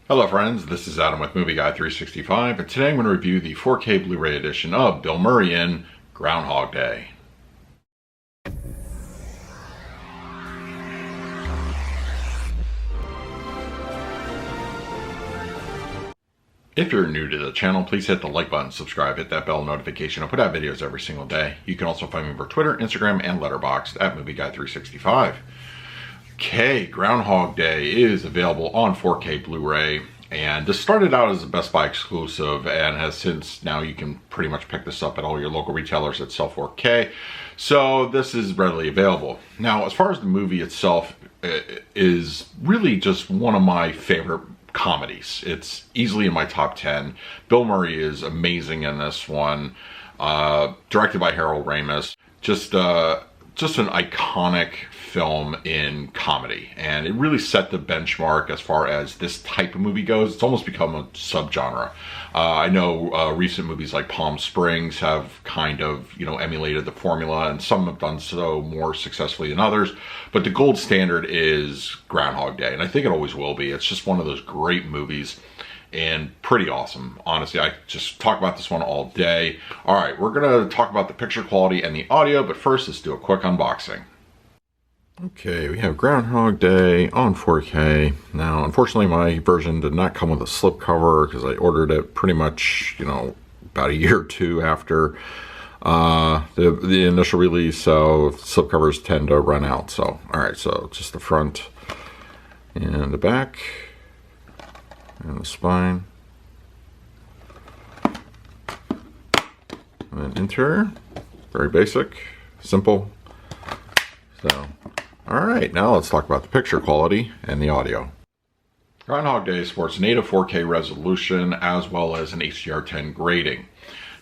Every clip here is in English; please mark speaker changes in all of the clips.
Speaker 1: Hello friends, this is Adam with Movie Guy 365, and today I'm going to review the 4K Blu-ray edition of Bill Murray in Groundhog Day. If you're new to the channel, please hit the like button, subscribe, hit that bell notification. I put out videos every single day. You can also find me over Twitter, Instagram, and Letterboxd at Movie Guy 365. Okay, Groundhog Day is available on 4K Blu-ray, and this started out as a Best Buy exclusive and has since, now you can pretty much pick this up at all your local retailers that sell 4K, so this is readily available. Now, as far as the movie itself, it is really just one of my favorite comedies. It's easily in my top 10. Bill Murray is amazing in this one, directed by Harold Ramis. Just an iconic film in comedy, and it really set the benchmark as far as this type of movie goes. It's almost become a subgenre. I know recent movies like Palm Springs have kind of, emulated the formula, and some have done so more successfully than others, but the gold standard is Groundhog Day, and I think it always will be. It's just one of those great movies and pretty awesome. Honestly, I just talk about this one all day. All right, we're gonna talk about the picture quality and the audio, but first let's do a quick unboxing. Okay, we have Groundhog Day on 4K. Now, unfortunately, my version did not come with a slipcover because I ordered it pretty much, about a year or two after the initial release, so slipcovers tend to run out. So, all right, so just the front and the back. And the spine, and then interior, very basic, simple. So, all right, now let's talk about the picture quality and the audio. Groundhog Day supports native 4K resolution as well as an HDR10 grading.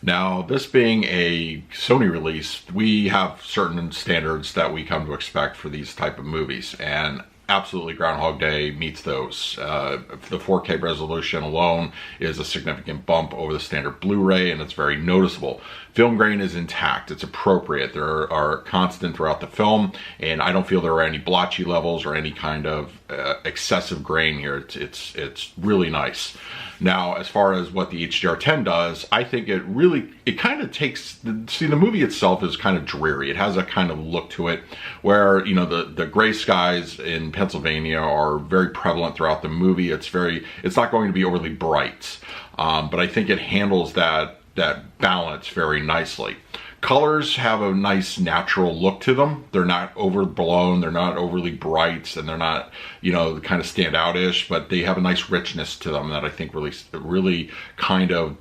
Speaker 1: Now, this being a Sony release, we have certain standards that we come to expect for these type of movies, and absolutely Groundhog Day meets those. The 4K resolution alone is a significant bump over the standard Blu-ray, and it's very noticeable. Film grain is intact, it's appropriate. There are constant throughout the film, and I don't feel there are any blotchy levels or any kind of excessive grain here. It's really nice. Now, as far as what the HDR10 does, I think it kind of takes, see, the movie itself is kind of dreary. It has a kind of look to it where, the gray skies in Pennsylvania are very prevalent throughout the movie. It's not going to be overly bright, but I think it handles that balance very nicely. Colors have a nice natural look to them. They're not overblown, they're not overly bright, and they're not, kind of stand out-ish, but they have a nice richness to them that I think really kind of,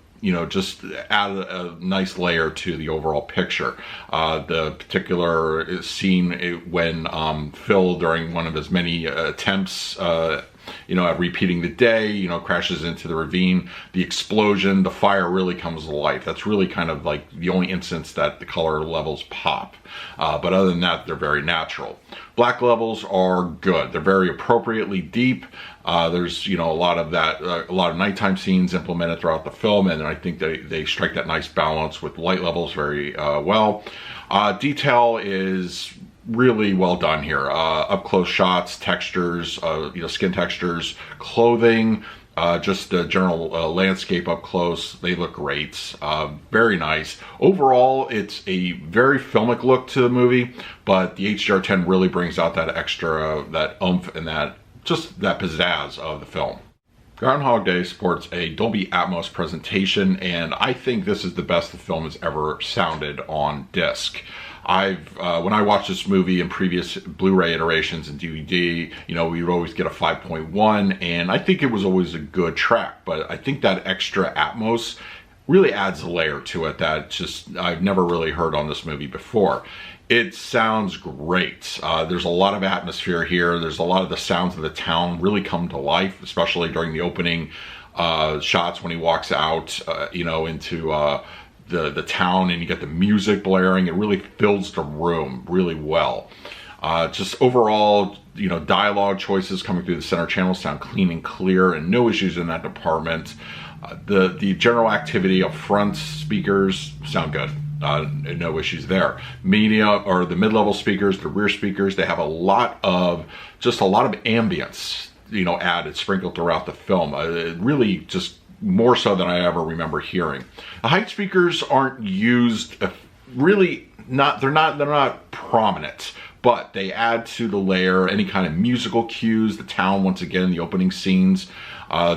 Speaker 1: just add a nice layer to the overall picture. The particular scene when Phil, during one of his many attempts, at repeating the day, crashes into the ravine, the explosion, the fire really comes to life. That's really kind of like the only instance that the color levels pop. But other than that, they're very natural. Black levels are good. They're very appropriately deep. There's, a lot of nighttime scenes implemented throughout the film, and I think they strike that nice balance with light levels very well. Detail is really well done here. Up close shots, textures, skin textures, clothing, just the general landscape up close. They look great. Very nice. Overall, it's a very filmic look to the movie, but the HDR10 really brings out that extra, that oomph and that pizzazz of the film. Groundhog Day supports a Dolby Atmos presentation, and I think this is the best the film has ever sounded on disc. When I watched this movie in previous Blu-ray iterations and DVD, we would always get a 5.1, and I think it was always a good track, but I think that extra Atmos really adds a layer to it that I've never really heard on this movie before. It sounds great. There's a lot of atmosphere here. There's a lot of the sounds of the town really come to life, especially during the opening shots when he walks out, into the town, and you get the music blaring. It really fills the room really well. Just overall, dialogue choices coming through the center channel sound clean and clear, and no issues in that department. The general activity up front speakers sound good. No issues there. Media, or the mid-level speakers, the rear speakers, they have a lot of ambience. you know, added, sprinkled throughout the film. Really just more so than I ever remember hearing. The height speakers aren't used really, they're not prominent, but they add to the layer any kind of musical cues, the town once again, the opening scenes.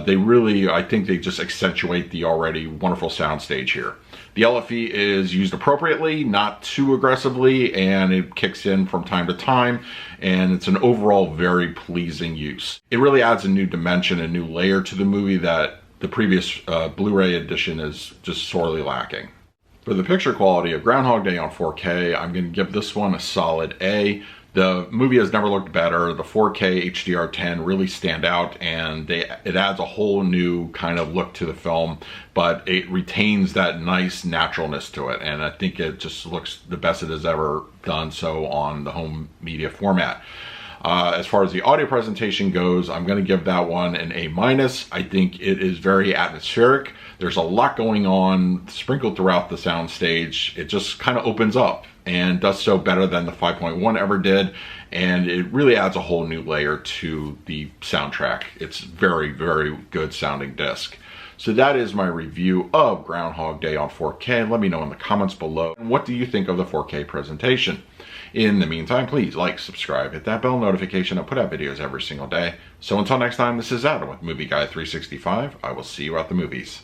Speaker 1: They really, I think they just accentuate the already wonderful soundstage here. The LFE is used appropriately, not too aggressively, and it kicks in from time to time, and it's an overall very pleasing use. It really adds a new dimension, a new layer to the movie that the previous Blu-ray edition is just sorely lacking. For the picture quality of Groundhog Day on 4K, I'm going to give this one a solid A. The movie has never looked better. The 4K HDR10 really stand out, and it adds a whole new kind of look to the film, but it retains that nice naturalness to it, and I think it just looks the best it has ever done so on the home media format. As far as the audio presentation goes, I'm going to give that one an A-. I think it is very atmospheric. There's a lot going on sprinkled throughout the soundstage. It just kind of opens up and does so better than the 5.1 ever did, and it really adds a whole new layer to the soundtrack. It's very, very good sounding disc. So that is my review of Groundhog Day on 4K. Let me know in the comments below. And what do you think of the 4K presentation? In the meantime, please like, subscribe, hit that bell notification. I put out videos every single day. So until next time, this is Adam with Movie Guy 365. I will see you at the movies.